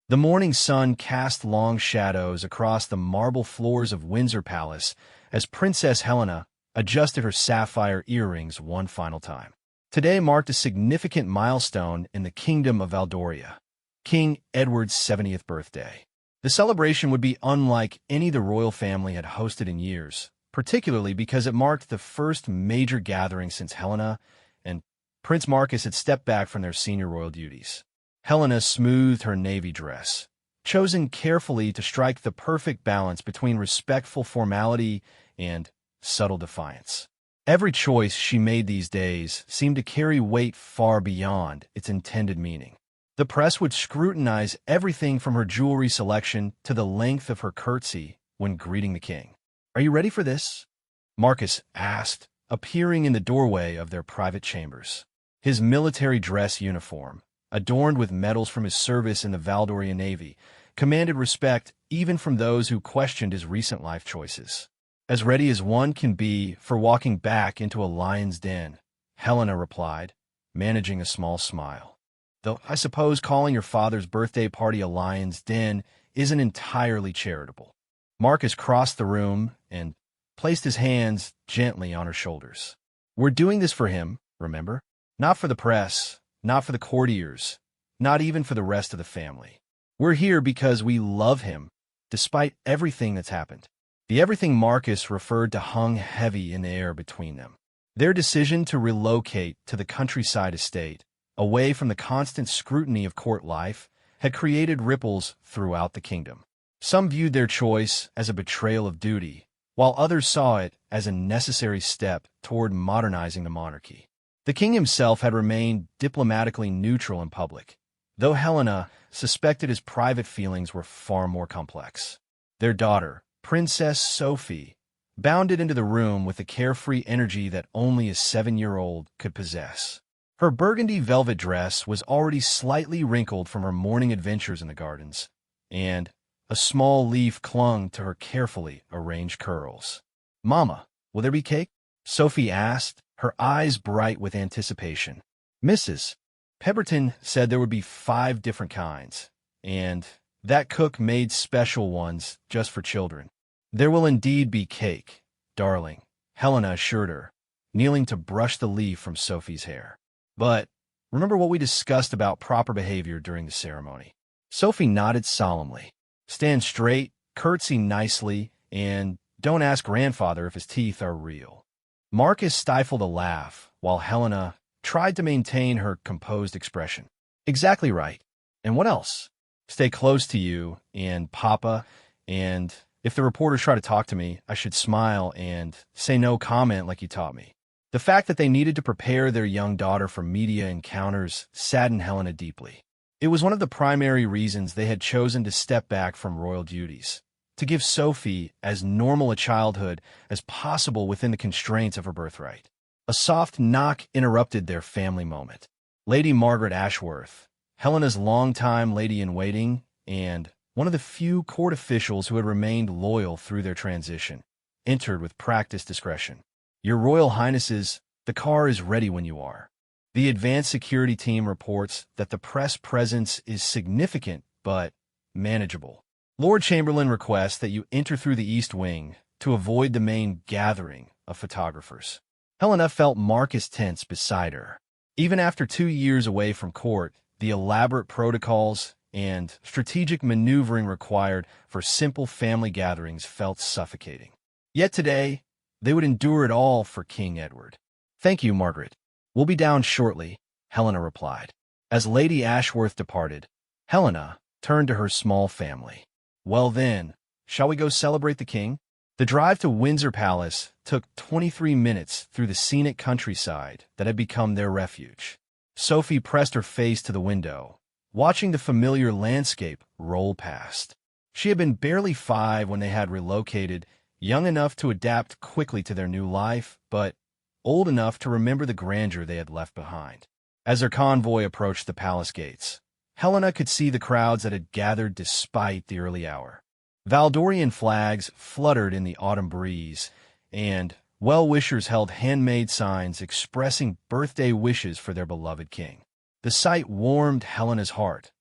The morning sun cast long shadows across the marble floors of Windsor Palace as Princess Helena adjusted her sapphire earrings one final time. Today marked a significant milestone in the Kingdom of Valdoria, King Edward's 70th birthday. The celebration would be unlike any the royal family had hosted in years, particularly because it marked the first major gathering since Helena and Prince Marcus had stepped back from their senior royal duties. Helena smoothed her navy dress, chosen carefully to strike the perfect balance between respectful formality and subtle defiance. Every choice she made these days seemed to carry weight far beyond its intended meaning. The press would scrutinize everything from her jewelry selection to the length of her curtsy when greeting the king. "Are you ready for this?" Marcus asked, appearing in the doorway of their private chambers. His military dress uniform, adorned with medals from his service in the Valdorian Navy, commanded respect even from those who questioned his recent life choices. "As ready as one can be for walking back into a lion's den," Helena replied, managing a small smile. "Though I suppose calling your father's birthday party a lion's den isn't entirely charitable." Marcus crossed the room and placed his hands gently on her shoulders. "We're doing this for him, remember? Not for the press, not for the courtiers, not even for the rest of the family. We're here because we love him, despite everything that's happened." The everything Marcus referred to hung heavy in the air between them. Their decision to relocate to the countryside estate, away from the constant scrutiny of court life, had created ripples throughout the kingdom. Some viewed their choice as a betrayal of duty, while others saw it as a necessary step toward modernizing the monarchy. The king himself had remained diplomatically neutral in public, though Helena suspected his private feelings were far more complex. Their daughter, Princess Sophie, bounded into the room with the carefree energy that only a 7-year-old could possess. Her burgundy velvet dress was already slightly wrinkled from her morning adventures in the gardens, and a small leaf clung to her carefully arranged curls. "Mama, will there be cake?" Sophie asked, her eyes bright with anticipation. Mrs. Pemberton said there would be 5 different kinds, and that cook made special ones just for children. "There will indeed be cake, darling," Helena assured her, kneeling to brush the leaf from Sophie's hair. "But remember what we discussed about proper behavior during the ceremony." Sophie nodded solemnly. "Stand straight, curtsy nicely, and don't ask grandfather if his teeth are real." Marcus stifled a laugh, while Helena tried to maintain her composed expression. "Exactly right. And what else? Stay close to you and Papa, and if the reporters try to talk to me, I should smile and say no comment like you taught me." The fact that they needed to prepare their young daughter for media encounters saddened Helena deeply. It was one of the primary reasons they had chosen to step back from royal duties, to give Sophie as normal a childhood as possible within the constraints of her birthright. A soft knock interrupted their family moment. Lady Margaret Ashworth, Helena's longtime lady-in-waiting and one of the few court officials who had remained loyal through their transition, entered with practiced discretion. "Your Royal Highnesses, the car is ready when you are." The advanced security team reports that the press presence is significant but manageable. Lord Chamberlain requests that you enter through the East Wing to avoid the main gathering of photographers. Helena felt Marcus tense beside her. Even after 2 years away from court, the elaborate protocols and strategic maneuvering required for simple family gatherings felt suffocating. Yet today, they would endure it all for King Edward. "Thank you, Margaret. We'll be down shortly," Helena replied. As Lady Ashworth departed, Helena turned to her small family. "Well then, shall we go celebrate the king?" The drive to Windsor Palace took 23 minutes through the scenic countryside that had become their refuge. Sophie pressed her face to the window, watching the familiar landscape roll past. She had been barely 5 when they had relocated, young enough to adapt quickly to their new life, but old enough to remember the grandeur they had left behind. As their convoy approached the palace gates, Helena could see the crowds that had gathered despite the early hour. Valdorian flags fluttered in the autumn breeze, and well-wishers held handmade signs expressing birthday wishes for their beloved king. The sight warmed Helena's heart,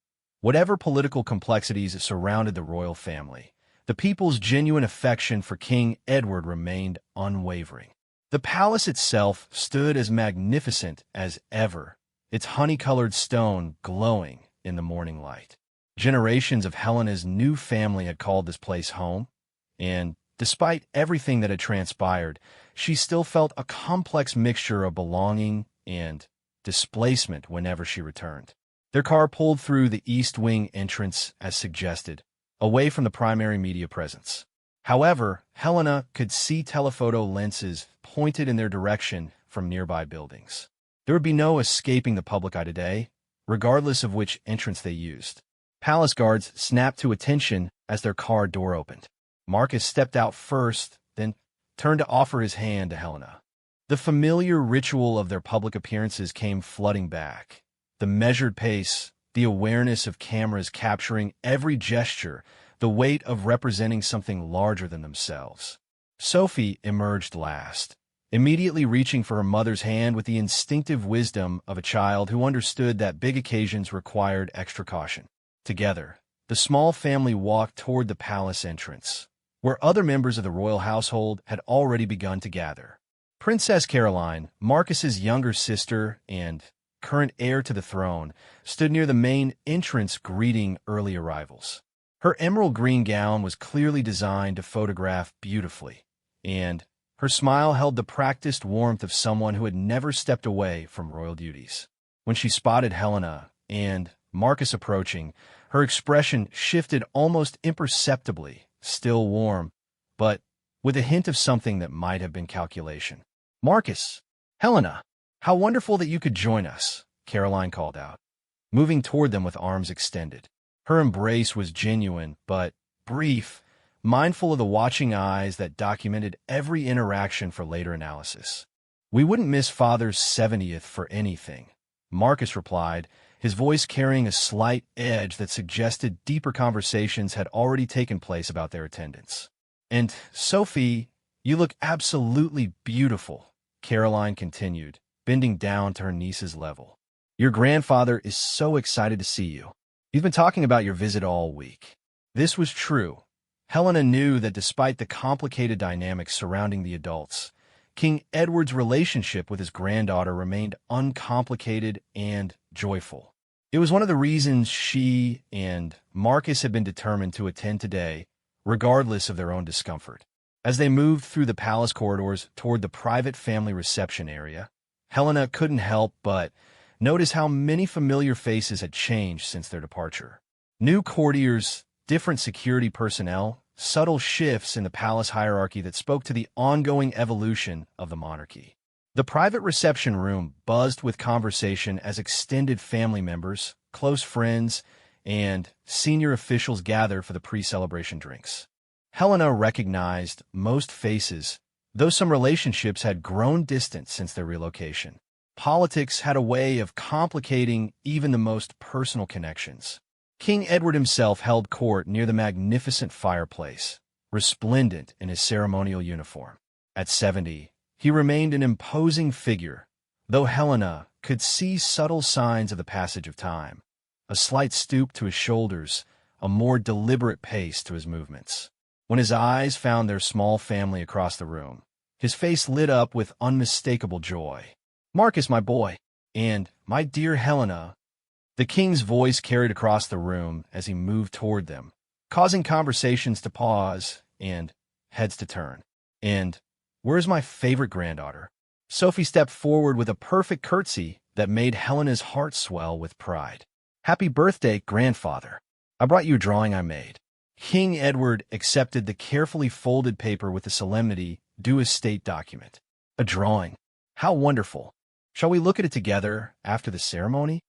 Whatever political complexities surrounded the royal family, the people's genuine affection for King Edward remained unwavering. The palace itself stood as magnificent as ever, its honey-colored stone glowing in the morning light. Generations of Helena's new family had called this place home, and despite everything that had transpired, she still felt a complex mixture of belonging and displacement whenever she returned. Their car pulled through the East Wing entrance as suggested, away from the primary media presence. However, Helena could see telephoto lenses pointed in their direction from nearby buildings. There would be no escaping the public eye today, regardless of which entrance they used. Palace guards snapped to attention as their car door opened. Marcus stepped out first, then turned to offer his hand to Helena. The familiar ritual of their public appearances came flooding back. The measured pace, the awareness of cameras capturing every gesture, the weight of representing something larger than themselves. Sophie emerged last, immediately reaching for her mother's hand with the instinctive wisdom of a child who understood that big occasions required extra caution. Together, the small family walked toward the palace entrance, where other members of the royal household had already begun to gather. Princess Caroline, Marcus's younger sister and current heir to the throne, stood near the main entrance greeting early arrivals. Her emerald green gown was clearly designed to photograph beautifully, and her smile held the practiced warmth of someone who had never stepped away from royal duties. When she spotted Helena and Marcus approaching, her expression shifted almost imperceptibly, still warm, but with a hint of something that might have been calculation. "Marcus! Helena! How wonderful that you could join us," Caroline called out, moving toward them with arms extended. Her embrace was genuine, but brief, mindful of the watching eyes that documented every interaction for later analysis. "We wouldn't miss Father's 70th for anything," Marcus replied, his voice carrying a slight edge that suggested deeper conversations had already taken place about their attendance. "And, Sophie, you look absolutely beautiful," Caroline continued, bending down to her niece's level. "Your grandfather is so excited to see you. He's been talking about your visit all week." This was true. Helena knew that despite the complicated dynamics surrounding the adults, King Edward's relationship with his granddaughter remained uncomplicated and joyful. It was one of the reasons she and Marcus had been determined to attend today, regardless of their own discomfort. As they moved through the palace corridors toward the private family reception area, Helena couldn't help but notice how many familiar faces had changed since their departure. New courtiers, different security personnel, subtle shifts in the palace hierarchy that spoke to the ongoing evolution of the monarchy. The private reception room buzzed with conversation as extended family members, close friends, and senior officials gathered for the pre-celebration drinks. Helena recognized most faces, though some relationships had grown distant since their relocation. Politics had a way of complicating even the most personal connections. King Edward himself held court near the magnificent fireplace, resplendent in his ceremonial uniform. At 70, he remained an imposing figure, though Helena could see subtle signs of the passage of time, a slight stoop to his shoulders, a more deliberate pace to his movements. When his eyes found their small family across the room, his face lit up with unmistakable joy. "Marcus, my boy, and my dear Helena," the king's voice carried across the room as he moved toward them, causing conversations to pause and heads to turn. "And where's my favorite granddaughter?" Sophie stepped forward with a perfect curtsy that made Helena's heart swell with pride. "Happy birthday, grandfather. I brought you a drawing I made." King Edward accepted the carefully folded paper with the solemnity due a state document. "A drawing. How wonderful. Shall we look at it together after the ceremony?"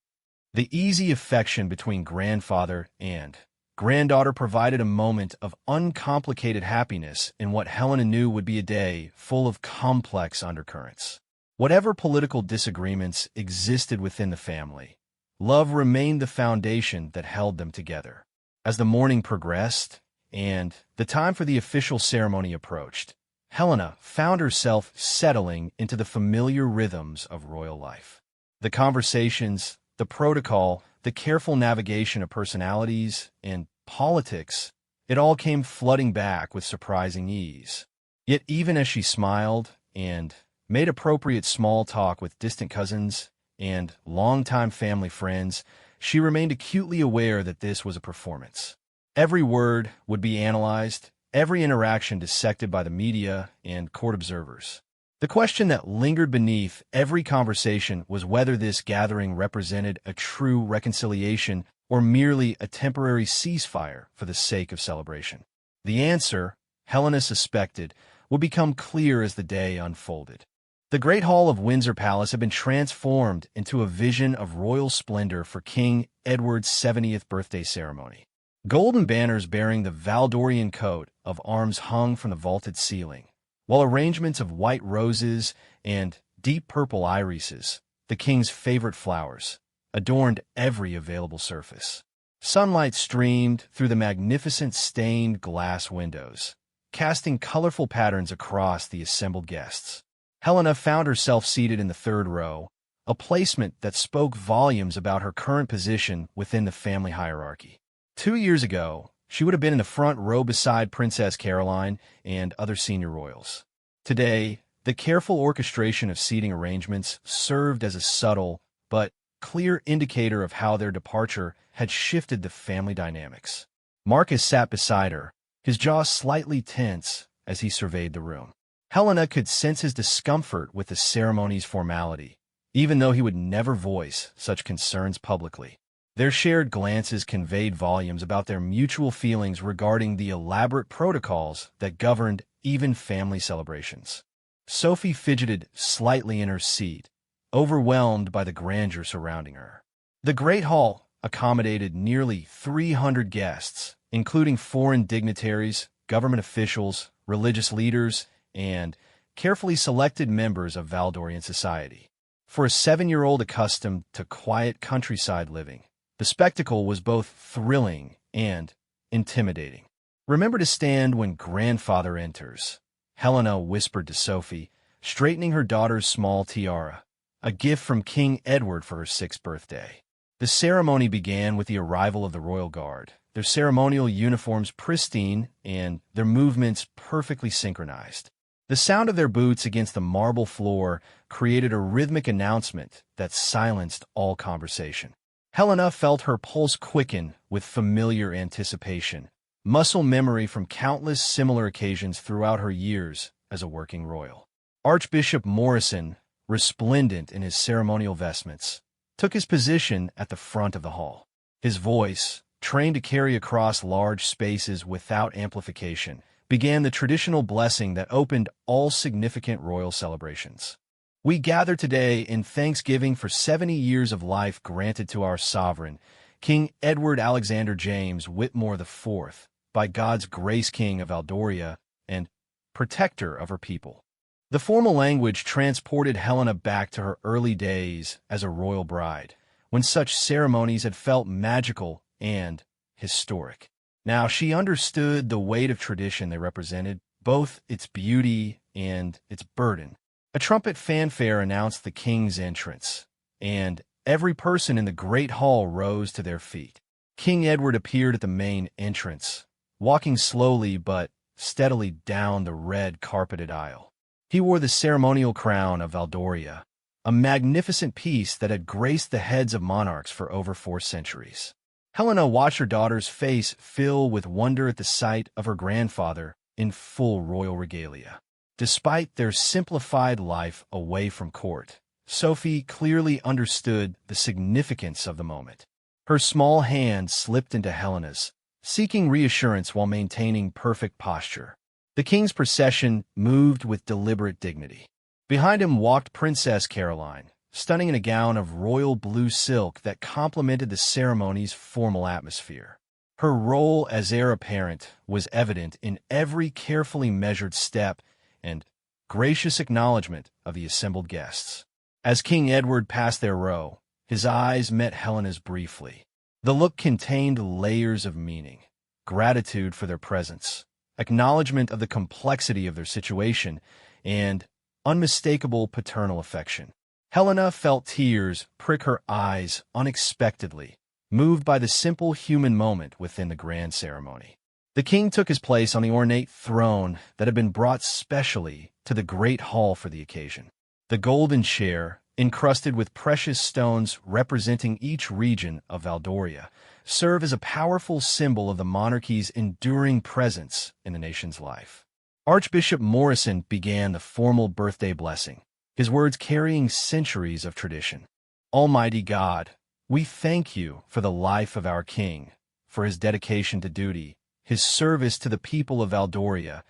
The easy affection between grandfather and granddaughter provided a moment of uncomplicated happiness in what Helena knew would be a day full of complex undercurrents. Whatever political disagreements existed within the family, love remained the foundation that held them together. As the morning progressed and the time for the official ceremony approached, Helena found herself settling into the familiar rhythms of royal life. The conversations, the protocol, the careful navigation of personalities, and politics, it all came flooding back with surprising ease. Yet even as she smiled and made appropriate small talk with distant cousins and longtime family friends, she remained acutely aware that this was a performance. Every word would be analyzed, every interaction dissected by the media and court observers. The question that lingered beneath every conversation was whether this gathering represented a true reconciliation or merely a temporary ceasefire for the sake of celebration. The answer, Helena suspected, would become clear as the day unfolded. The Great Hall of Windsor Palace had been transformed into a vision of royal splendor for King Edward's 70th birthday ceremony. Golden banners bearing the Valdorian coat of arms hung from the vaulted ceiling, while arrangements of white roses and deep purple irises, the king's favorite flowers, adorned every available surface. Sunlight streamed through the magnificent stained glass windows, casting colorful patterns across the assembled guests. Helena found herself seated in the third row, a placement that spoke volumes about her current position within the family hierarchy. 2 years ago, she would have been in the front row beside Princess Caroline and other senior royals. Today, the careful orchestration of seating arrangements served as a subtle but clear indicator of how their departure had shifted the family dynamics. Marcus sat beside her, his jaw slightly tense as he surveyed the room. Helena could sense his discomfort with the ceremony's formality, even though he would never voice such concerns publicly. Their shared glances conveyed volumes about their mutual feelings regarding the elaborate protocols that governed even family celebrations. Sophie fidgeted slightly in her seat, overwhelmed by the grandeur surrounding her. The Great Hall accommodated nearly 300 guests, including foreign dignitaries, government officials, religious leaders, and carefully selected members of Valdorian society. For a 7-year-old accustomed to quiet countryside living, the spectacle was both thrilling and intimidating. "Remember to stand when grandfather enters," Helena whispered to Sophie, straightening her daughter's small tiara, a gift from King Edward for her 6th birthday. The ceremony began with the arrival of the royal guard, their ceremonial uniforms pristine and their movements perfectly synchronized. The sound of their boots against the marble floor created a rhythmic announcement that silenced all conversation. Helena felt her pulse quicken with familiar anticipation, muscle memory from countless similar occasions throughout her years as a working royal. Archbishop Morrison, resplendent in his ceremonial vestments, took his position at the front of the hall. His voice, trained to carry across large spaces without amplification, began the traditional blessing that opened all significant royal celebrations. "We gather today in thanksgiving for 70 years of life granted to our sovereign, King Edward Alexander James Whitmore IV, by God's grace King of Valdoria and protector of her people." The formal language transported Helena back to her early days as a royal bride, when such ceremonies had felt magical and historic. Now she understood the weight of tradition they represented, both its beauty and its burden. A trumpet fanfare announced the king's entrance, and every person in the great hall rose to their feet. King Edward appeared at the main entrance, walking slowly but steadily down the red carpeted aisle. He wore the ceremonial crown of Valdoria, a magnificent piece that had graced the heads of monarchs for over 4 centuries. Helena watched her daughter's face fill with wonder at the sight of her grandfather in full royal regalia. Despite their simplified life away from court, Sophie clearly understood the significance of the moment. Her small hand slipped into Helena's, seeking reassurance while maintaining perfect posture. The king's procession moved with deliberate dignity. Behind him walked Princess Caroline, stunning in a gown of royal blue silk that complemented the ceremony's formal atmosphere. Her role as heir apparent was evident in every carefully measured step and gracious acknowledgement of the assembled guests. As King Edward passed their row, his eyes met Helena's briefly. The look contained layers of meaning: gratitude for their presence, acknowledgement of the complexity of their situation, and unmistakable paternal affection. Helena felt tears prick her eyes unexpectedly moved by the simple human moment within the grand ceremony. The king took his place on the ornate throne that had been brought specially to the great hall for the occasion. The golden chair, encrusted with precious stones representing each region of Valdoria, served as a powerful symbol of the monarchy's enduring presence in the nation's life. Archbishop Morrison began the formal birthday blessing, his words carrying centuries of tradition. Almighty God, we thank you for the life of our king, for his dedication to duty, his service to the people of Valdoria,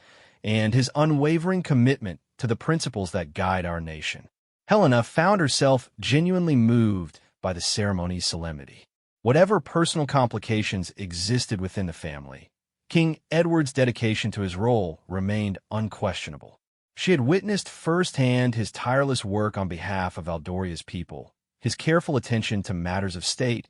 and his unwavering commitment to the principles that guide our nation. Helena found herself genuinely moved by the ceremony's solemnity. Whatever personal complications existed within the family, King Edward's dedication to his role remained unquestionable. She had witnessed firsthand his tireless work on behalf of Valdoria's people, his careful attention to matters of state,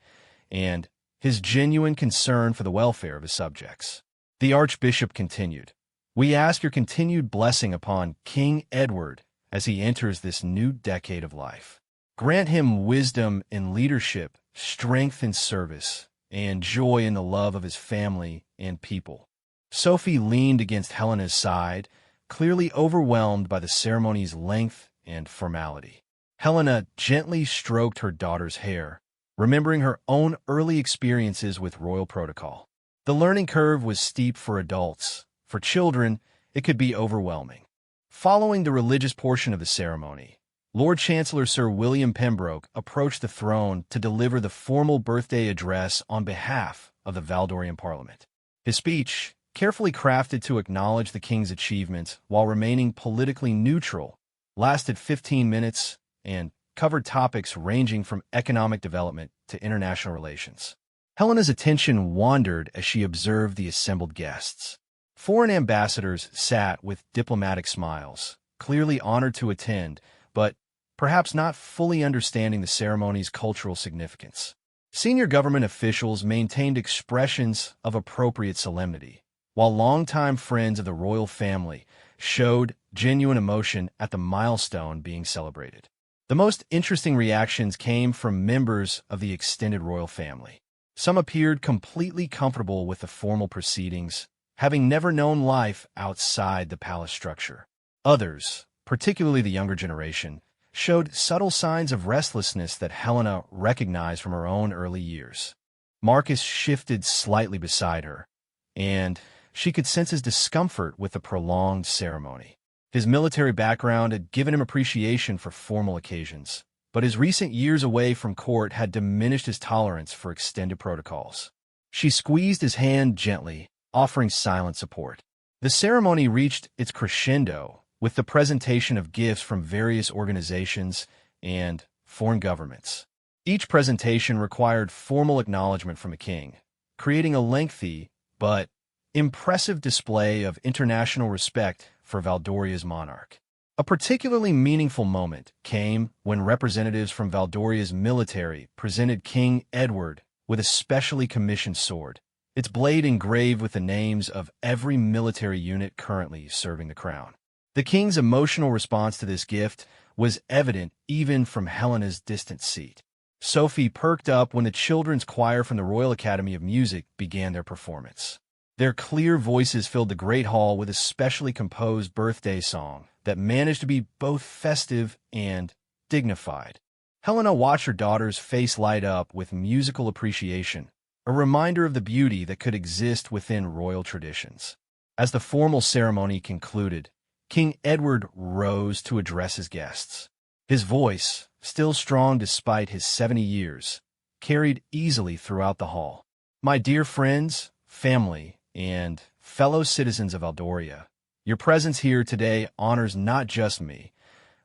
and his genuine concern for the welfare of his subjects. The Archbishop continued, "We ask your continued blessing upon King Edward as he enters this new decade of life. Grant him wisdom in leadership, strength in service, and joy in the love of his family and people." Sophie leaned against Helena's side, clearly overwhelmed by the ceremony's length and formality. Helena gently stroked her daughter's hair, remembering her own early experiences with royal protocol. The learning curve was steep for adults. For children, it could be overwhelming. Following the religious portion of the ceremony, Lord Chancellor Sir William Pembroke approached the throne to deliver the formal birthday address on behalf of the Valdorian Parliament. His speech, carefully crafted to acknowledge the king's achievements while remaining politically neutral, lasted 15 minutes and covered topics ranging from economic development to international relations. Helena's attention wandered as she observed the assembled guests. Foreign ambassadors sat with diplomatic smiles, clearly honored to attend, but perhaps not fully understanding the ceremony's cultural significance. Senior government officials maintained expressions of appropriate solemnity, while longtime friends of the royal family showed genuine emotion at the milestone being celebrated. The most interesting reactions came from members of the extended royal family. Some appeared completely comfortable with the formal proceedings, having never known life outside the palace structure. Others, particularly the younger generation, showed subtle signs of restlessness that Helena recognized from her own early years. Marcus shifted slightly beside her, and she could sense his discomfort with the prolonged ceremony. His military background had given him appreciation for formal occasions, but his recent years away from court had diminished his tolerance for extended protocols. She squeezed his hand gently, offering silent support. The ceremony reached its crescendo with the presentation of gifts from various organizations and foreign governments. Each presentation required formal acknowledgement from a king, creating a lengthy but impressive display of international respect for Valdoria's monarch. A particularly meaningful moment came when representatives from Valdoria's military presented King Edward with a specially commissioned sword, its blade engraved with the names of every military unit currently serving the crown. The king's emotional response to this gift was evident even from Helena's distant seat. Sophie perked up when the children's choir from the Royal Academy of Music began their performance. Their clear voices filled the great hall with a specially composed birthday song that managed to be both festive and dignified. Helena watched her daughter's face light up with musical appreciation, a reminder of the beauty that could exist within royal traditions. As the formal ceremony concluded, King Edward rose to address his guests. His voice, still strong despite his 70 years, carried easily throughout the hall. "My dear friends, family, and fellow citizens of Valdoria, your presence here today honors not just me,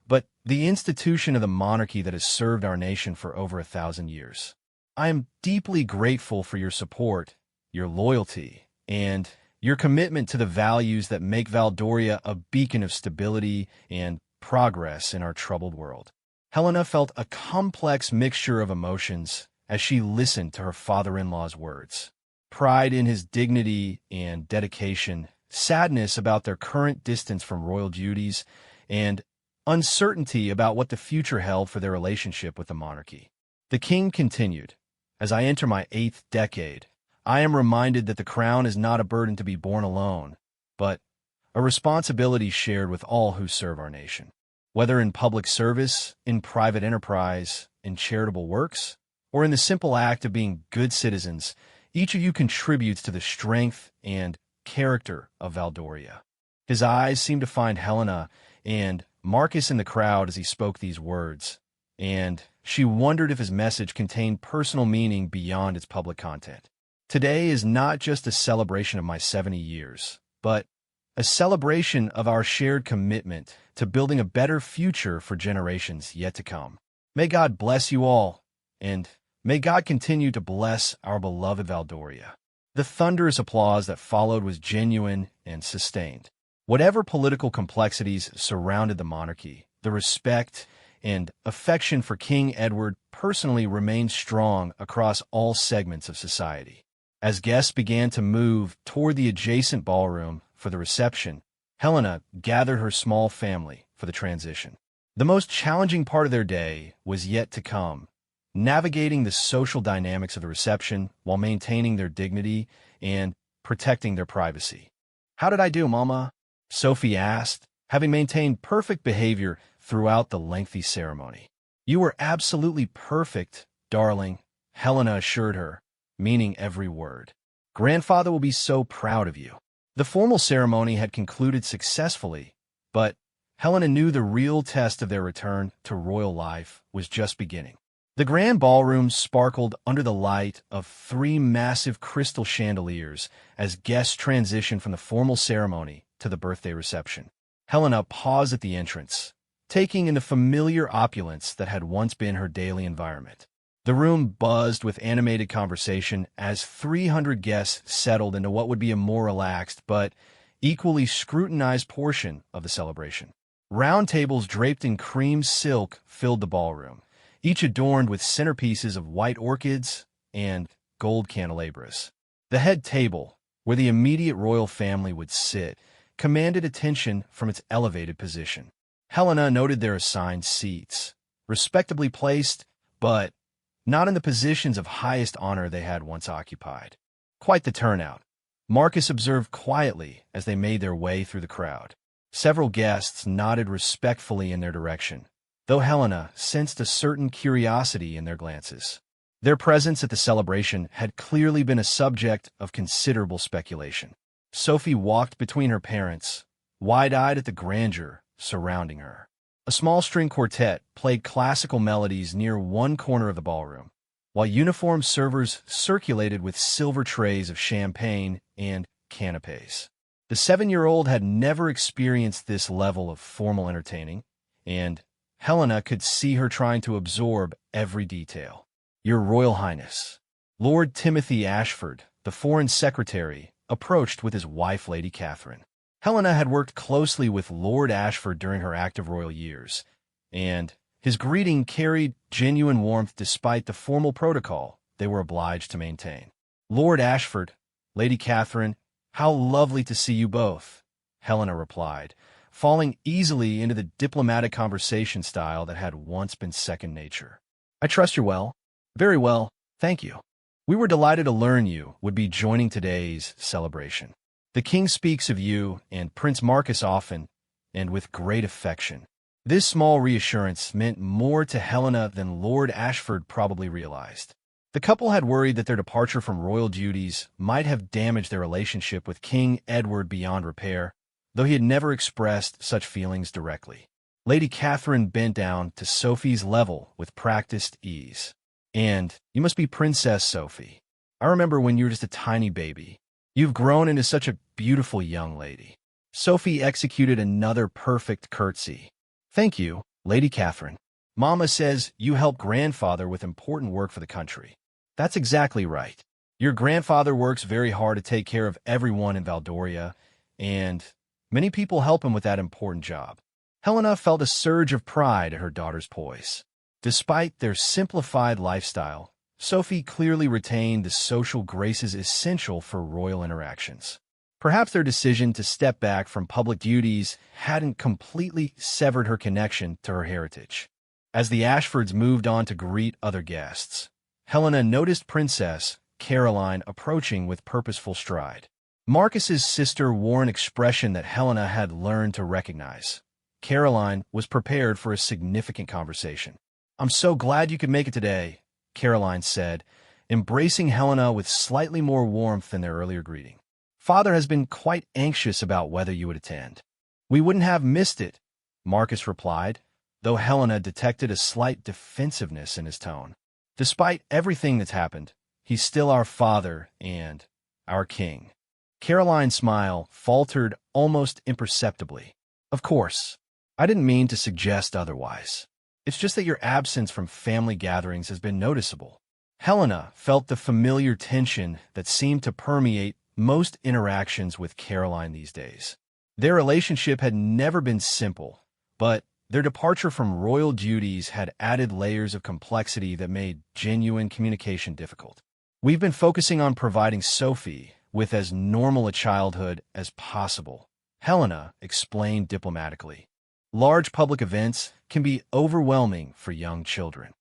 but the institution of the monarchy that has served our nation for over 1,000 years. I am deeply grateful for your support, your loyalty, and your commitment to the values that make Valdoria a beacon of stability and progress in our troubled world." Helena felt a complex mixture of emotions as she listened to her father-in-law's words. Pride in his dignity and dedication, sadness about their current distance from royal duties, and uncertainty about what the future held for their relationship with the monarchy. The king continued, As I enter my 8th decade, I am reminded that the crown is not a burden to be borne alone, but a responsibility shared with all who serve our nation. Whether in public service, in private enterprise, in charitable works, or in the simple act of being good citizens, each of you contributes to the strength and character of Valdoria. His eyes seemed to find Helena and Marcus in the crowd as he spoke these words, and she wondered if his message contained personal meaning beyond its public content. Today is not just a celebration of my 70 years, but a celebration of our shared commitment to building a better future for generations yet to come. May God bless you all, and may God continue to bless our beloved Valdoria. The thunderous applause that followed was genuine and sustained. Whatever political complexities surrounded the monarchy, the respect and affection for King Edward personally remained strong across all segments of society. As guests began to move toward the adjacent ballroom for the reception, Helena gathered her small family for the transition. The most challenging part of their day was yet to come, navigating the social dynamics of the reception while maintaining their dignity and protecting their privacy. "How did I do, Mama?" Sophie asked, having maintained perfect behavior throughout the lengthy ceremony. "You were absolutely perfect, darling," Helena assured her, meaning every word. "Grandfather will be so proud of you." The formal ceremony had concluded successfully, but Helena knew the real test of their return to royal life was just beginning. The grand ballroom sparkled under the light of 3 massive crystal chandeliers as guests transitioned from the formal ceremony to the birthday reception. Helena paused at the entrance, taking in the familiar opulence that had once been her daily environment. The room buzzed with animated conversation as 300 guests settled into what would be a more relaxed but equally scrutinized portion of the celebration. Round tables draped in cream silk filled the ballroom, each adorned with centerpieces of white orchids and gold candelabras. The head table, where the immediate royal family would sit, commanded attention from its elevated position. Helena noted their assigned seats, respectably placed, but not in the positions of highest honor they had once occupied. Quite the turnout, Marcus observed quietly as they made their way through the crowd. Several guests nodded respectfully in their direction, though Helena sensed a certain curiosity in their glances. Their presence at the celebration had clearly been a subject of considerable speculation. Sophie walked between her parents, wide-eyed at the grandeur surrounding her. A small string quartet played classical melodies near one corner of the ballroom, while uniformed servers circulated with silver trays of champagne and canapes. The 7-year-old had never experienced this level of formal entertaining, and Helena could see her trying to absorb every detail. "Your Royal Highness." Lord Timothy Ashford, the Foreign Secretary, approached with his wife, Lady Catherine. Helena had worked closely with Lord Ashford during her active royal years, and his greeting carried genuine warmth despite the formal protocol they were obliged to maintain. "Lord Ashford, Lady Catherine, how lovely to see you both," Helena replied, falling easily into the diplomatic conversation style that had once been second nature. "I trust you're well." "Very well, thank you. We were delighted to learn you would be joining today's celebration. The king speaks of you and Prince Marcus often, and with great affection." This small reassurance meant more to Helena than Lord Ashford probably realized. The couple had worried that their departure from royal duties might have damaged their relationship with King Edward beyond repair, though he had never expressed such feelings directly. Lady Catherine bent down to Sophie's level with practiced ease. "And you must be Princess Sophie. I remember when you were just a tiny baby. You've grown into such a beautiful young lady." Sophie executed another perfect curtsy. "Thank you, Lady Catherine. Mama says you help grandfather with important work for the country." "That's exactly right. Your grandfather works very hard to take care of everyone in Valdoria, and many people help him with that important job." Helena felt a surge of pride at her daughter's poise. Despite their simplified lifestyle, Sophie clearly retained the social graces essential for royal interactions. Perhaps their decision to step back from public duties hadn't completely severed her connection to her heritage. As the Ashfords moved on to greet other guests, Helena noticed Princess Caroline approaching with purposeful stride. Marcus's sister wore an expression that Helena had learned to recognize. Caroline was prepared for a significant conversation. "I'm so glad you could make it today," Caroline said, embracing Helena with slightly more warmth than their earlier greeting. "Father has been quite anxious about whether you would attend." "We wouldn't have missed it," Marcus replied, though Helena detected a slight defensiveness in his tone. "Despite everything that's happened, he's still our father and our king." Caroline's smile faltered almost imperceptibly. "Of course, I didn't mean to suggest otherwise. It's just that your absence from family gatherings has been noticeable." Helena felt the familiar tension that seemed to permeate most interactions with Caroline these days. Their relationship had never been simple, but their departure from royal duties had added layers of complexity that made genuine communication difficult. "We've been focusing on providing Sophie with as normal a childhood as possible," Helena explained diplomatically. "Large public events can be overwhelming for young children."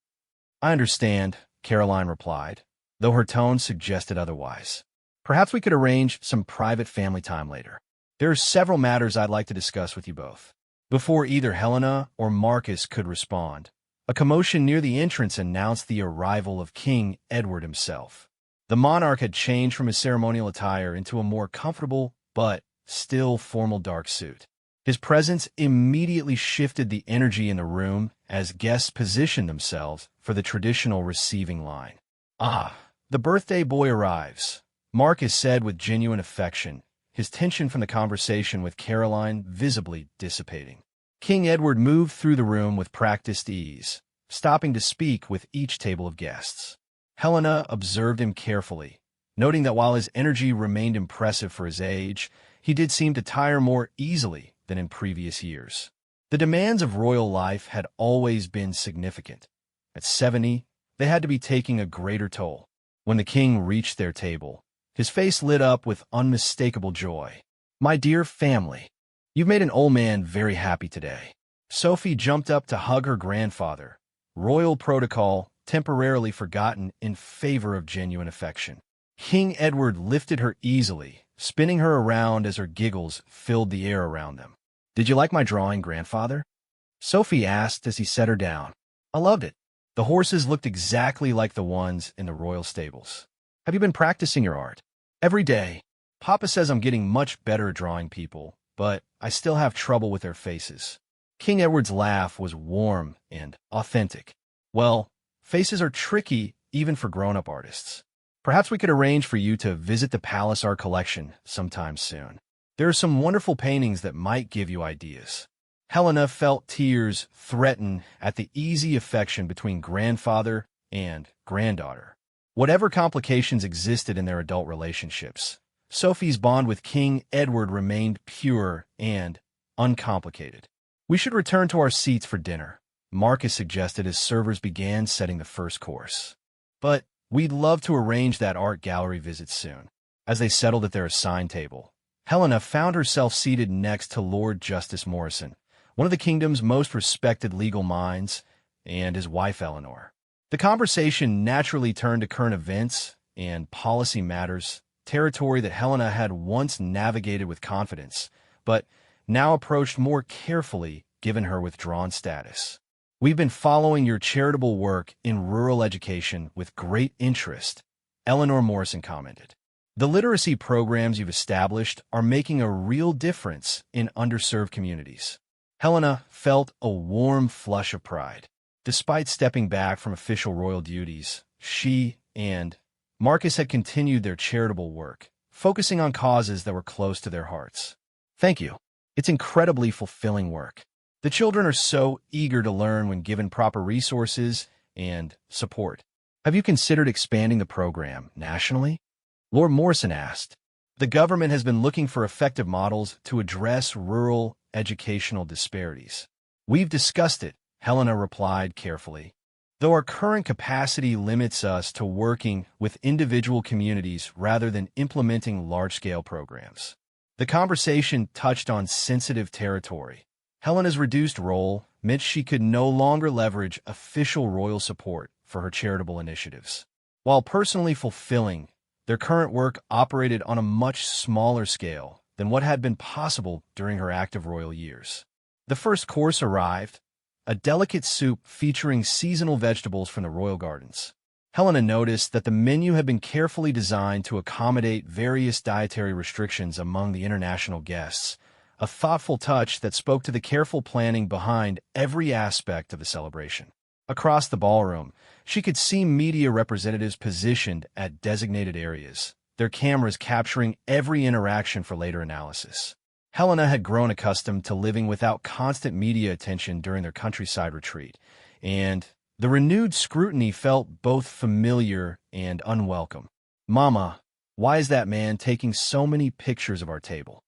"I understand," Caroline replied, though her tone suggested otherwise. "Perhaps we could arrange some private family time later. There are several matters I'd like to discuss with you both." Before either Helena or Marcus could respond, a commotion near the entrance announced the arrival of King Edward himself. The monarch had changed from his ceremonial attire into a more comfortable but still formal dark suit. His presence immediately shifted the energy in the room as guests positioned themselves for the traditional receiving line. "Ah, the birthday boy arrives," Marcus said with genuine affection, his tension from the conversation with Caroline visibly dissipating. King Edward moved through the room with practiced ease, stopping to speak with each table of guests. Helena observed him carefully, noting that while his energy remained impressive for his age, he did seem to tire more easily than in previous years. The demands of royal life had always been significant. At 70, they had to be taking a greater toll. When the king reached their table, his face lit up with unmistakable joy. "My dear family, you've made an old man very happy today." Sophie jumped up to hug her grandfather, royal protocol temporarily forgotten in favor of genuine affection. King Edward lifted her easily, spinning her around as her giggles filled the air around them. "Did you like my drawing, grandfather?" Sophie asked as he set her down. "I loved it. The horses looked exactly like the ones in the royal stables." "Have you been practicing your art?" "Every day. Papa says I'm getting much better at drawing people, but I still have trouble with their faces." King Edward's laugh was warm and authentic. "Well, faces are tricky even for grown-up artists. Perhaps we could arrange for you to visit the Palace Art Collection sometime soon. There are some wonderful paintings that might give you ideas." Helena felt tears threaten at the easy affection between grandfather and granddaughter. Whatever complications existed in their adult relationships, Sophie's bond with King Edward remained pure and uncomplicated. "We should return to our seats for dinner," Marcus suggested as servers began setting the first course. "But we'd love to arrange that art gallery visit soon." As they settled at their assigned table, Helena found herself seated next to Lord Justice Morrison, one of the kingdom's most respected legal minds, and his wife Eleanor. The conversation naturally turned to current events and policy matters, territory that Helena had once navigated with confidence, but now approached more carefully given her withdrawn status. "We've been following your charitable work in rural education with great interest," Eleanor Morrison commented. "The literacy programs you've established are making a real difference in underserved communities." Helena felt a warm flush of pride. Despite stepping back from official royal duties, she and Marcus had continued their charitable work, focusing on causes that were close to their hearts. "Thank you. It's incredibly fulfilling work. The children are so eager to learn when given proper resources and support." "Have you considered expanding the program nationally?" Lord Morrison asked. "The government has been looking for effective models to address rural educational disparities." "We've discussed it," Helena replied carefully. "Though our current capacity limits us to working with individual communities rather than implementing large-scale programs." The conversation touched on sensitive territory. Helena's reduced role meant she could no longer leverage official royal support for her charitable initiatives. While personally fulfilling, their current work operated on a much smaller scale than what had been possible during her active royal years. The first course arrived, a delicate soup featuring seasonal vegetables from the royal gardens. Helena noticed that the menu had been carefully designed to accommodate various dietary restrictions among the international guests, a thoughtful touch that spoke to the careful planning behind every aspect of the celebration. Across the ballroom, she could see media representatives positioned at designated areas, their cameras capturing every interaction for later analysis. Helena had grown accustomed to living without constant media attention during their countryside retreat, and the renewed scrutiny felt both familiar and unwelcome. "Mama, why is that man taking so many pictures of our table?"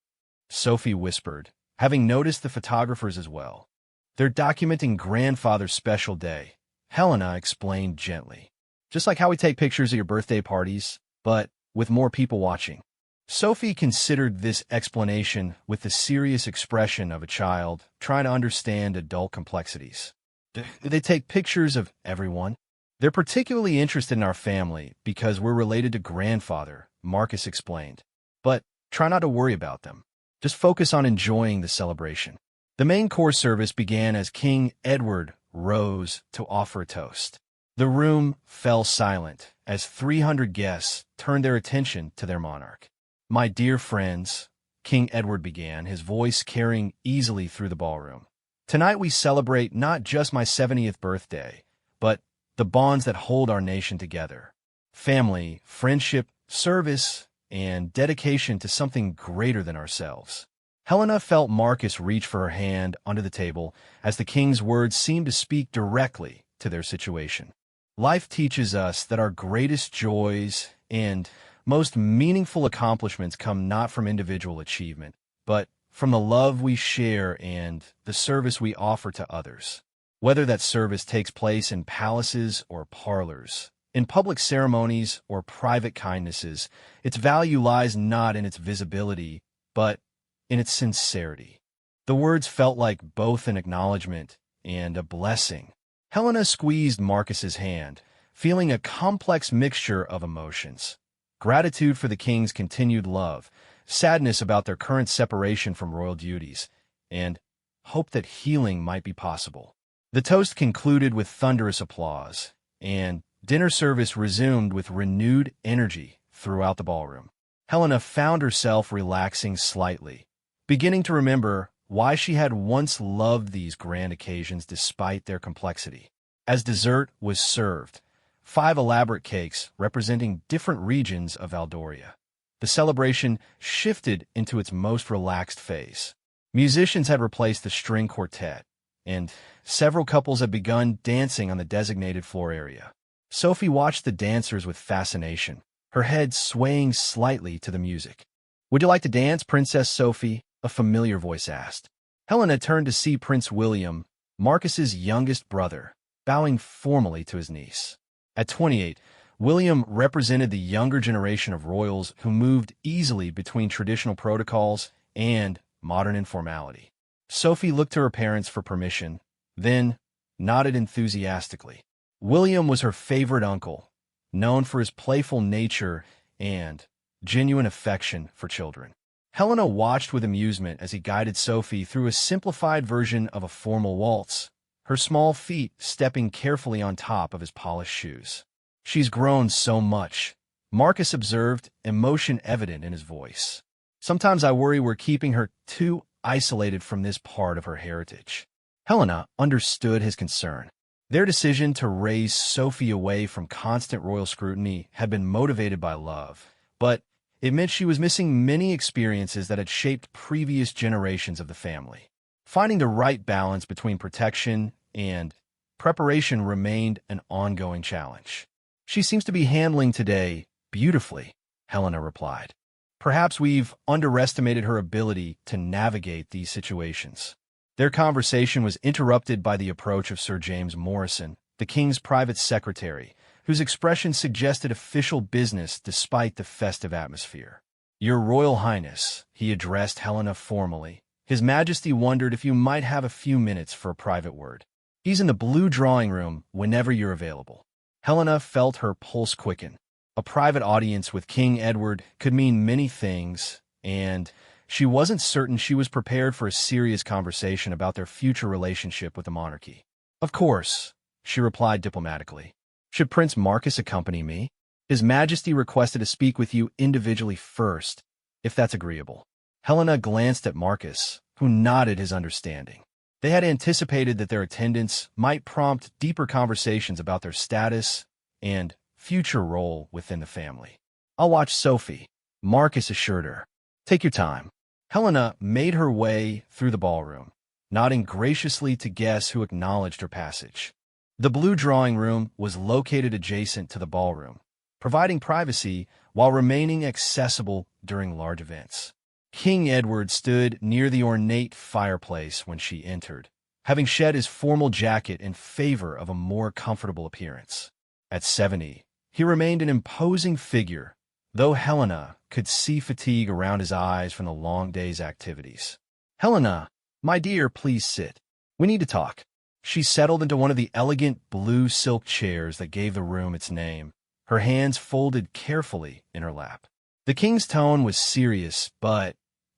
Sophie whispered, having noticed the photographers as well. "They're documenting grandfather's special day," Helena explained gently. "Just like how we take pictures of your birthday parties, but with more people watching." Sophie considered this explanation with the serious expression of a child trying to understand adult complexities. "Do they take pictures of everyone? They're particularly interested in our family because we're related to grandfather," Marcus explained. "But try not to worry about them. Just focus on enjoying the celebration." The main course service began as King Edward rose to offer a toast. The room fell silent as 300 guests turned their attention to their monarch. "My dear friends," King Edward began, his voice carrying easily through the ballroom. "Tonight we celebrate not just my 70th birthday, but the bonds that hold our nation together. Family, friendship, service, and dedication to something greater than ourselves." Helena felt Marcus reach for her hand under the table as the king's words seemed to speak directly to their situation. "Life teaches us that our greatest joys and most meaningful accomplishments come not from individual achievement, but from the love we share and the service we offer to others. Whether that service takes place in palaces or parlors, in public ceremonies or private kindnesses, its value lies not in its visibility, but in its sincerity." The words felt like both an acknowledgement and a blessing. Helena squeezed Marcus's hand, feeling a complex mixture of emotions. Gratitude for the king's continued love, sadness about their current separation from royal duties, and hope that healing might be possible. The toast concluded with thunderous applause, and dinner service resumed with renewed energy throughout the ballroom. Helena found herself relaxing slightly, beginning to remember why she had once loved these grand occasions despite their complexity. As dessert was served, 5 elaborate cakes representing different regions of Valdoria. The celebration shifted into its most relaxed phase. Musicians had replaced the string quartet, and several couples had begun dancing on the designated floor area. Sophie watched the dancers with fascination, her head swaying slightly to the music. "Would you like to dance, Princess Sophie?" a familiar voice asked. Helena turned to see Prince William, Marcus's youngest brother, bowing formally to his niece. At 28, William represented the younger generation of royals who moved easily between traditional protocols and modern informality. Sophie looked to her parents for permission, then nodded enthusiastically. William was her favorite uncle, known for his playful nature and genuine affection for children. Helena watched with amusement as he guided Sophie through a simplified version of a formal waltz, her small feet stepping carefully on top of his polished shoes. "She's grown so much," Marcus observed, emotion evident in his voice. "Sometimes I worry we're keeping her too isolated from this part of her heritage." Helena understood his concern. Their decision to raise Sophie away from constant royal scrutiny had been motivated by love, but it meant she was missing many experiences that had shaped previous generations of the family. Finding the right balance between protection and preparation remained an ongoing challenge. "She seems to be handling today beautifully," Helena replied. "Perhaps we've underestimated her ability to navigate these situations." Their conversation was interrupted by the approach of Sir James Morrison, the king's private secretary, whose expression suggested official business despite the festive atmosphere. "Your Royal Highness," he addressed Helena formally. His Majesty wondered if you might have a few minutes for a private word. "He's in the blue drawing room whenever you're available." Helena felt her pulse quicken. A private audience with King Edward could mean many things, and she wasn't certain she was prepared for a serious conversation about their future relationship with the monarchy. "Of course," she replied diplomatically. "Should Prince Marcus accompany me? His Majesty requested to speak with you individually first, if that's agreeable." Helena glanced at Marcus, who nodded his understanding. They had anticipated that their attendance might prompt deeper conversations about their status and future role within the family. "I'll watch Sophie," Marcus assured her. "Take your time." Helena made her way through the ballroom, nodding graciously to guests who acknowledged her passage. The blue drawing room was located adjacent to the ballroom, providing privacy while remaining accessible during large events. King Edward stood near the ornate fireplace when she entered, having shed his formal jacket in favor of a more comfortable appearance. At 70, he remained an imposing figure, though Helena could see fatigue around his eyes from the long day's activities. "Helena, my dear, please sit. We need to talk." She settled into one of the elegant blue silk chairs that gave the room its name, her hands folded carefully in her lap. The king's tone was serious, but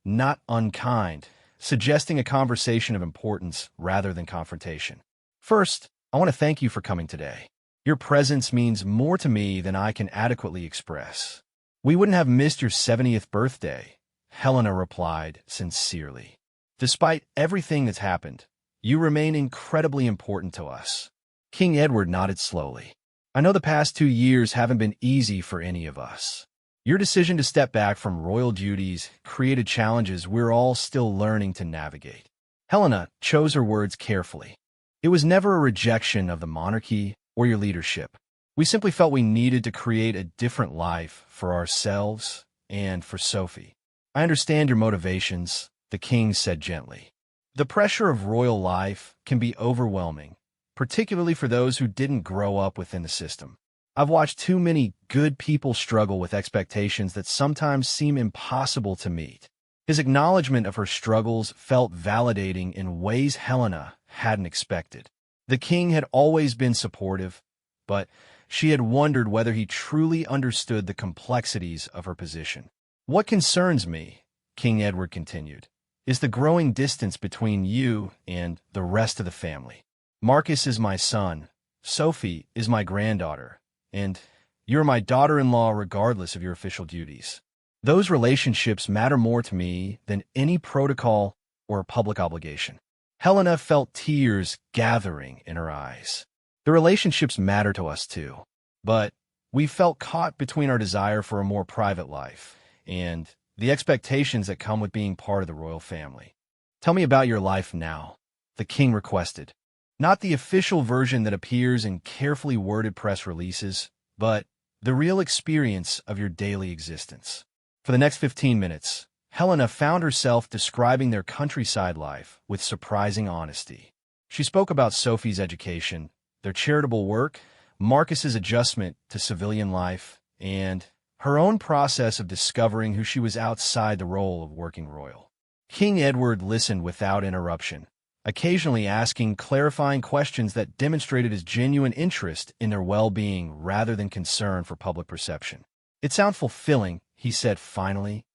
not unkind, suggesting a conversation of importance rather than confrontation. "First, I want to thank you for coming today. Your presence means more to me than I can adequately express." "We wouldn't have missed your 70th birthday," Helena replied sincerely. "Despite everything that's happened, you remain incredibly important to us." King Edward nodded slowly. "I know the past 2 years haven't been easy for any of us. Your decision to step back from royal duties created challenges we're all still learning to navigate." Helena chose her words carefully. "It was never a rejection of the monarchy or your leadership. We simply felt we needed to create a different life for ourselves and for Sophie." "I understand your motivations," the king said gently. "The pressure of royal life can be overwhelming, particularly for those who didn't grow up within the system. I've watched too many good people struggle with expectations that sometimes seem impossible to meet." His acknowledgement of her struggles felt validating in ways Helena hadn't expected. The king had always been supportive, but she had wondered whether he truly understood the complexities of her position. "What concerns me," King Edward continued, "is the growing distance between you and the rest of the family. Marcus is my son, Sophie is my granddaughter, and you're my daughter-in-law regardless of your official duties. Those relationships matter more to me than any protocol or public obligation." Helena felt tears gathering in her eyes. "The relationships matter to us too, but we felt caught between our desire for a more private life and the expectations that come with being part of the royal family." "Tell me about your life now," the king requested. Not the official version that appears in carefully worded press releases, but the real experience of your daily existence. For the next 15 minutes, Helena found herself describing their countryside life with surprising honesty. She spoke about Sophie's education, their charitable work, Marcus's adjustment to civilian life, and her own process of discovering who she was outside the role of working royal. King Edward listened without interruption, occasionally asking clarifying questions that demonstrated his genuine interest in their well-being rather than concern for public perception. "It sounds fulfilling," he said finally,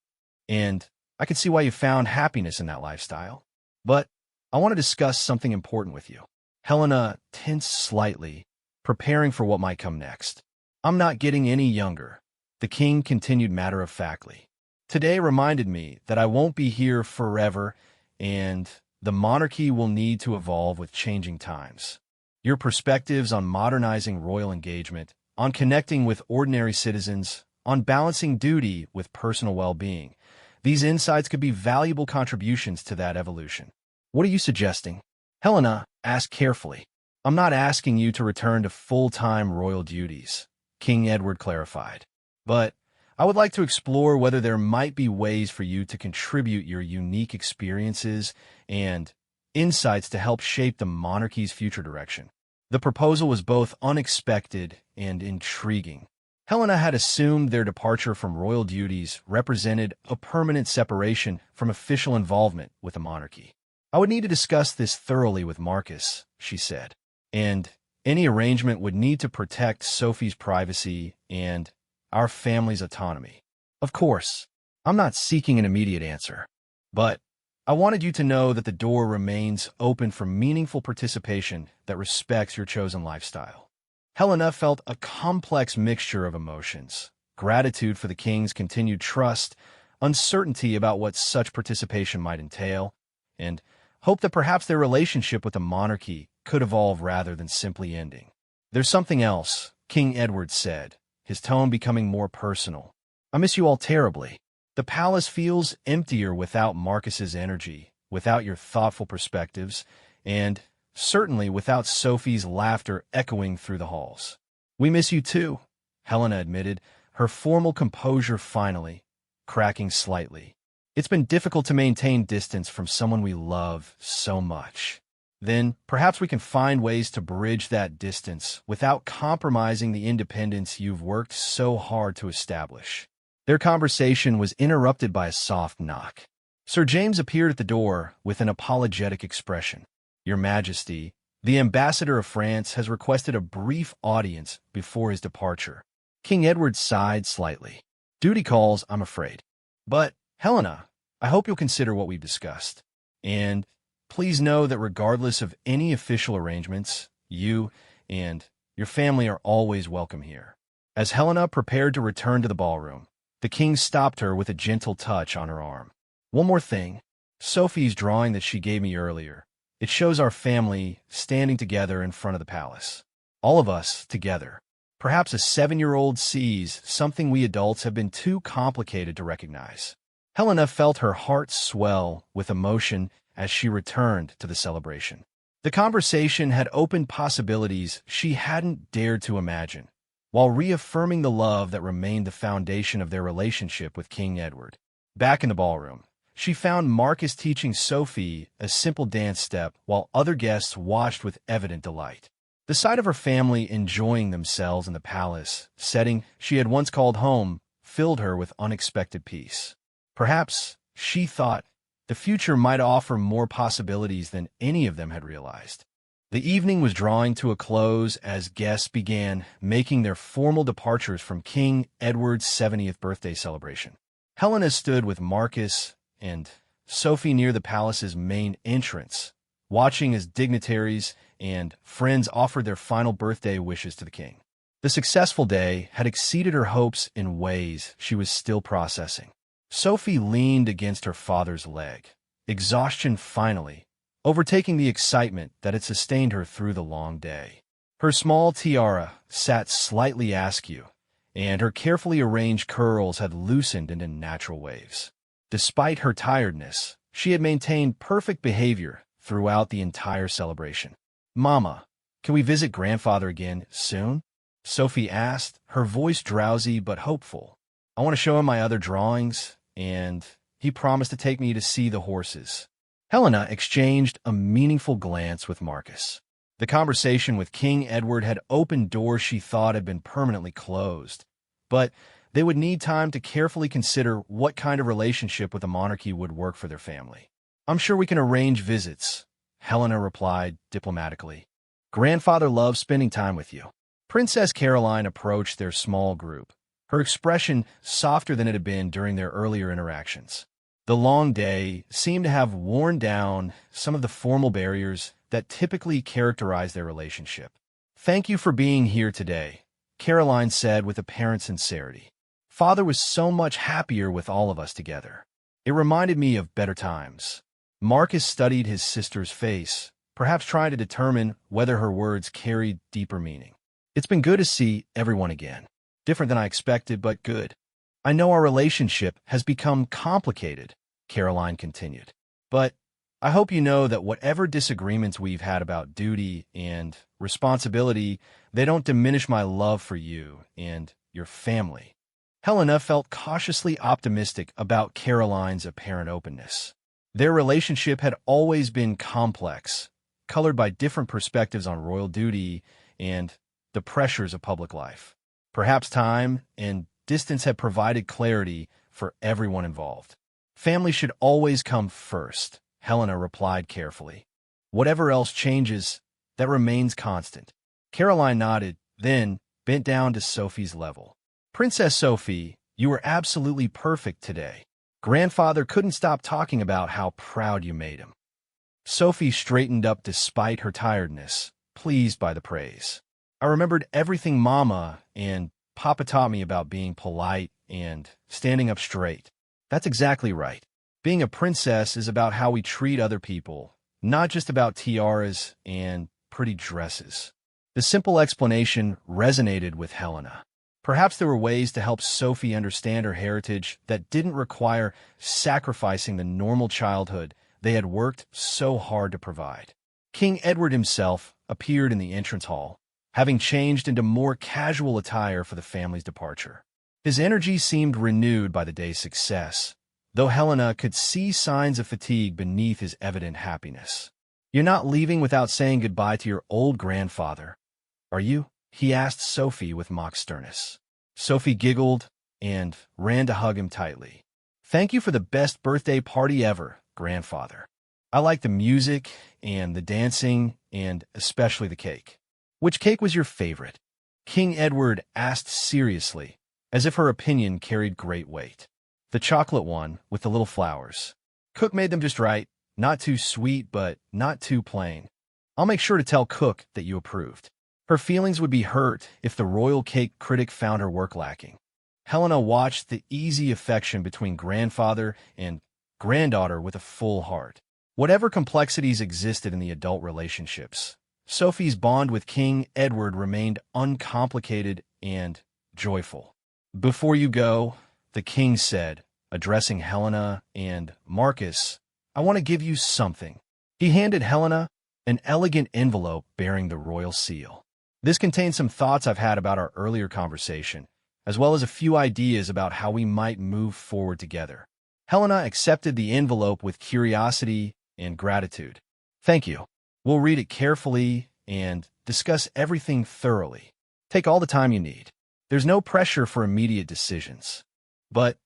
"and I can see why you found happiness in that lifestyle. But I want to discuss something important with you." Helena tensed slightly, preparing for what might come next. "I'm not getting any younger," the king continued matter-of-factly. "Today reminded me that I won't be here forever, and the monarchy will need to evolve with changing times. Your perspectives on modernizing royal engagement, on connecting with ordinary citizens, on balancing duty with personal well-being, these insights could be valuable contributions to that evolution." "What are you suggesting?" Helena asked carefully. "I'm not asking you to return to full-time royal duties," King Edward clarified. "But I would like to explore whether there might be ways for you to contribute your unique experiences and insights to help shape the monarchy's future direction." The proposal was both unexpected and intriguing. Helena had assumed their departure from royal duties represented a permanent separation from official involvement with the monarchy. "I would need to discuss this thoroughly with Marcus," she said, "and Any arrangement would need to protect Sophie's privacy and our family's autonomy. Of course, I'm not seeking an immediate answer, but I wanted you to know that the door remains open for meaningful participation that respects your chosen lifestyle. Helena felt a complex mixture of emotions: gratitude for the king's continued trust, uncertainty about what such participation might entail, and hope that perhaps their relationship with the monarchy could evolve rather than simply ending. "There's something else," King Edward said, his tone becoming more personal. "I miss you all terribly. The palace feels emptier without Marcus's energy, without your thoughtful perspectives, and certainly without Sophie's laughter echoing through the halls." "We miss you too," Helena admitted, her formal composure finally cracking slightly. "It's been difficult to maintain distance from someone we love so much." "Then perhaps we can find ways to bridge that distance without compromising the independence you've worked so hard to establish." Their conversation was interrupted by a soft knock. Sir James appeared at the door with an apologetic expression. "Your Majesty, the ambassador of France has requested a brief audience before his departure." King Edward sighed slightly. "Duty calls, I'm afraid. But, Helena, I hope you'll consider what we've discussed. And please know that regardless of any official arrangements, you and your family are always welcome here." As Helena prepared to return to the ballroom, the king stopped her with a gentle touch on her arm. "One more thing. Sophie's drawing that she gave me earlier. It shows our family standing together in front of the palace. All of us together. Perhaps a 7-year-old sees something we adults have been too complicated to recognize." Helena felt her heart swell with emotion as she returned to the celebration. The conversation had opened possibilities she hadn't dared to imagine, while reaffirming the love that remained the foundation of their relationship with King Edward. Back in the ballroom, she found Marcus teaching Sophie a simple dance step while other guests watched with evident delight. The sight of her family enjoying themselves in the palace setting she had once called home filled her with unexpected peace. Perhaps, she thought, the future might offer more possibilities than any of them had realized. The evening was drawing to a close as guests began making their formal departures from King Edward's 70th birthday celebration. Helena stood with Marcus and Sophie near the palace's main entrance, watching as dignitaries and friends offered their final birthday wishes to the king. The successful day had exceeded her hopes in ways she was still processing. Sophie leaned against her father's leg, exhaustion finally overtaking the excitement that had sustained her through the long day. Her small tiara sat slightly askew, and her carefully arranged curls had loosened into natural waves. Despite her tiredness, she had maintained perfect behavior throughout the entire celebration. "Mama, can we visit grandfather again soon?" Sophie asked, her voice drowsy but hopeful. "I want to show him my other drawings, and he promised to take me to see the horses." Helena exchanged a meaningful glance with Marcus. The conversation with King Edward had opened doors she thought had been permanently closed, but they would need time to carefully consider what kind of relationship with the monarchy would work for their family. "I'm sure we can arrange visits," Helena replied diplomatically. "Grandfather loves spending time with you." Princess Caroline approached their small group, her expression softer than it had been during their earlier interactions. The long day seemed to have worn down some of the formal barriers that typically characterize their relationship. "Thank you for being here today," Caroline said with apparent sincerity. "Father was so much happier with all of us together. It reminded me of better times." Marcus studied his sister's face, perhaps trying to determine whether her words carried deeper meaning. "It's been good to see everyone again. Different than I expected, but good. I know our relationship has become complicated," Caroline continued. "But I hope you know that whatever disagreements we've had about duty and responsibility, they don't diminish my love for you and your family." Helena felt cautiously optimistic about Caroline's apparent openness. Their relationship had always been complex, colored by different perspectives on royal duty and the pressures of public life. Perhaps time and distance had provided clarity for everyone involved. "Family should always come first," Helena replied carefully. "Whatever else changes, that remains constant." Caroline nodded, then bent down to Sophie's level. Princess Sophie, you were absolutely perfect today. Grandfather couldn't stop talking about how proud you made him. Sophie straightened up despite her tiredness, pleased by the praise. I remembered everything Mama and Papa taught me about being polite and standing up straight. That's exactly right. Being a princess is about how we treat other people, not just about tiaras and pretty dresses. The simple explanation resonated with Helena. Perhaps there were ways to help Sophie understand her heritage that didn't require sacrificing the normal childhood they had worked so hard to provide. King Edward himself appeared in the entrance hall, having changed into more casual attire for the family's departure. His energy seemed renewed by the day's success, though Helena could see signs of fatigue beneath his evident happiness. "You're not leaving without saying goodbye to your old grandfather, are you?" he asked Sophie with mock sternness. Sophie giggled and ran to hug him tightly. "Thank you for the best birthday party ever, grandfather. I like the music and the dancing and especially the cake." "Which cake was your favorite?" King Edward asked seriously, as if her opinion carried great weight. "The chocolate one with the little flowers. Cook made them just right, not too sweet but not too plain. I'll make sure to tell Cook that you approved." Her feelings would be hurt if the royal cake critic found her work lacking. Helena watched the easy affection between grandfather and granddaughter with a full heart. Whatever complexities existed in the adult relationships, Sophie's bond with King Edward remained uncomplicated and joyful. "Before you go," the king said, addressing Helena and Marcus, "I want to give you something." He handed Helena an elegant envelope bearing the royal seal. "This contains some thoughts I've had about our earlier conversation, as well as a few ideas about how we might move forward together." Helena accepted the envelope with curiosity and gratitude. "Thank you. We'll read it carefully and discuss everything thoroughly. Take all the time you need. There's no pressure for immediate decisions. But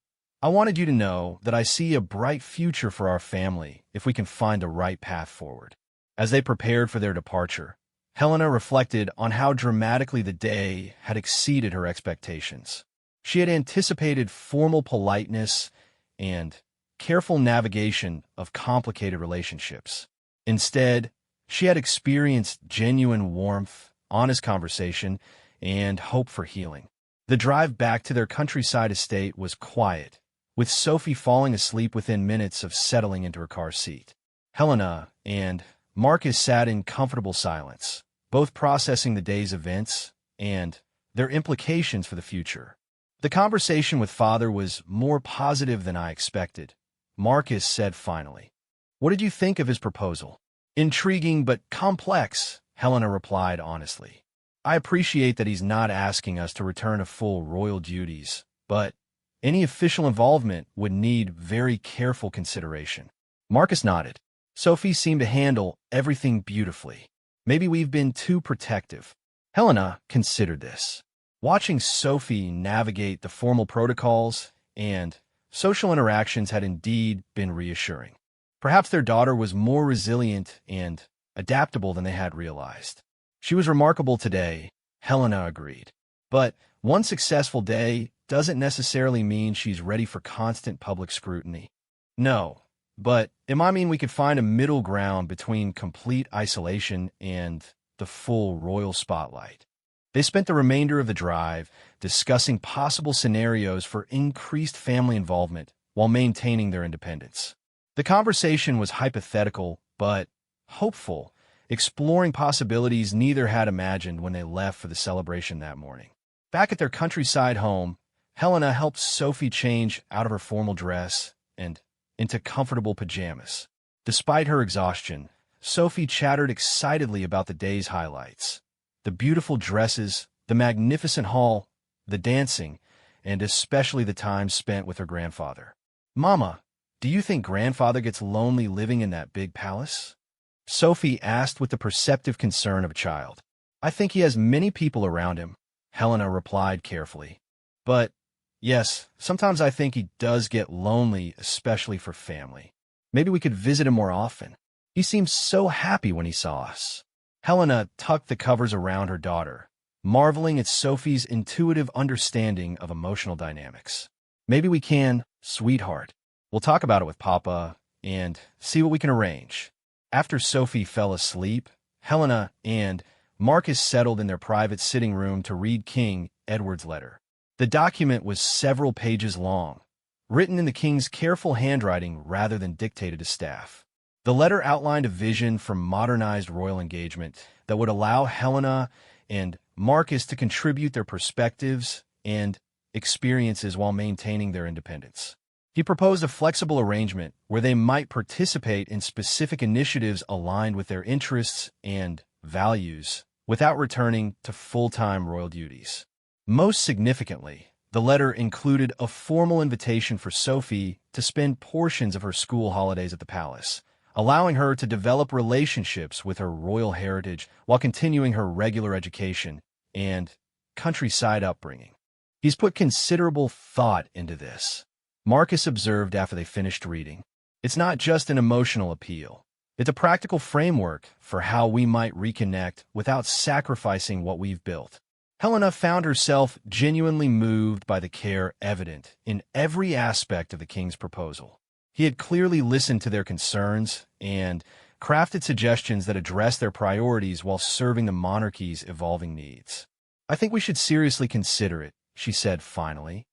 I wanted you to know that I see a bright future for our family if we can find the right path forward." As they prepared for their departure, Helena reflected on how dramatically the day had exceeded her expectations. She had anticipated formal politeness and careful navigation of complicated relationships. Instead, she had experienced genuine warmth, honest conversation, and hope for healing. The drive back to their countryside estate was quiet, with Sophie falling asleep within minutes of settling into her car seat. Helena and Marcus sat in comfortable silence, both processing the day's events and their implications for the future. "The conversation with Father was more positive than I expected," Marcus said finally. "What did you think of his proposal?" "Intriguing but complex," Helena replied honestly. "I appreciate that he's not asking us to return to full royal duties, but any official involvement would need very careful consideration." Marcus nodded. "Sophie seemed to handle everything beautifully. Maybe we've been too protective." Helena considered this. Watching Sophie navigate the formal protocols and social interactions had indeed been reassuring. Perhaps their daughter was more resilient and adaptable than they had realized. She was remarkable today, Helena agreed. But one successful day doesn't necessarily mean she's ready for constant public scrutiny. "No, but it might mean we could find a middle ground between complete isolation and the full royal spotlight." They spent the remainder of the drive discussing possible scenarios for increased family involvement while maintaining their independence. The conversation was hypothetical, but hopeful, exploring possibilities neither had imagined when they left for the celebration that morning. Back at their countryside home, Helena helped Sophie change out of her formal dress and into comfortable pajamas. Despite her exhaustion, Sophie chattered excitedly about the day's highlights: the beautiful dresses, the magnificent hall, the dancing, and especially the time spent with her grandfather. "Mama, do you think grandfather gets lonely living in that big palace?" Sophie asked with the perceptive concern of a child. "I think he has many people around him," Helena replied carefully. "But yes, sometimes I think he does get lonely, especially for family. Maybe we could visit him more often. He seemed so happy when he saw us." Helena tucked the covers around her daughter, marveling at Sophie's intuitive understanding of emotional dynamics. Maybe we can, sweetheart. We'll talk about it with Papa and see what we can arrange. After Sophie fell asleep, Helena and Marcus settled in their private sitting room to read King Edward's letter. The document was several pages long, written in the king's careful handwriting rather than dictated to staff. The letter outlined a vision for modernized royal engagement that would allow Helena and Marcus to contribute their perspectives and experiences while maintaining their independence. He proposed a flexible arrangement where they might participate in specific initiatives aligned with their interests and values without returning to full-time royal duties. Most significantly, the letter included a formal invitation for Sophie to spend portions of her school holidays at the palace, allowing her to develop relationships with her royal heritage while continuing her regular education and countryside upbringing. He's put considerable thought into this, Marcus observed after they finished reading. It's not just an emotional appeal. It's a practical framework for how we might reconnect without sacrificing what we've built. Helena found herself genuinely moved by the care evident in every aspect of the king's proposal. He had clearly listened to their concerns and crafted suggestions that addressed their priorities while serving the monarchy's evolving needs. "I think we should seriously consider it," she said finally.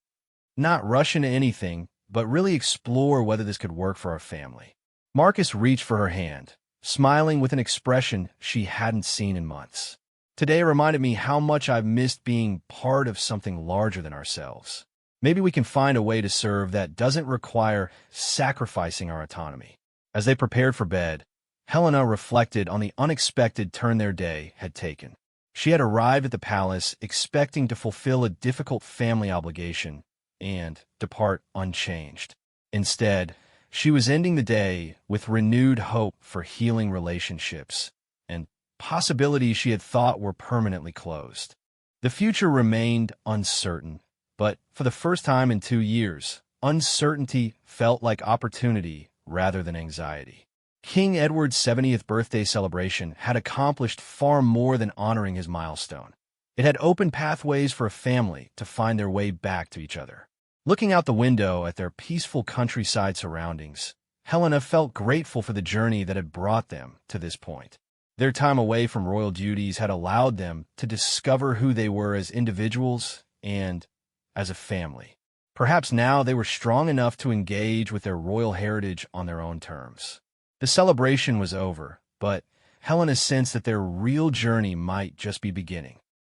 "Not rush into anything, but really explore whether this could work for our family." Marcus reached for her hand, smiling with an expression she hadn't seen in months. "Today reminded me how much I've missed being part of something larger than ourselves. Maybe we can find a way to serve that doesn't require sacrificing our autonomy." As they prepared for bed, Helena reflected on the unexpected turn their day had taken. She had arrived at the palace expecting to fulfill a difficult family obligation and depart unchanged. Instead, she was ending the day with renewed hope for healing relationships and possibilities she had thought were permanently closed. The future remained uncertain, but for the first time in 2 years, uncertainty felt like opportunity rather than anxiety. King Edward's 70th birthday celebration had accomplished far more than honoring his milestone. It had opened pathways for a family to find their way back to each other. Looking out the window at their peaceful countryside surroundings, Helena felt grateful for the journey that had brought them to this point. Their time away from royal duties had allowed them to discover who they were as individuals and as a family. Perhaps now they were strong enough to engage with their royal heritage on their own terms. The celebration was over, but Helena sensed that their real journey might just be beginning.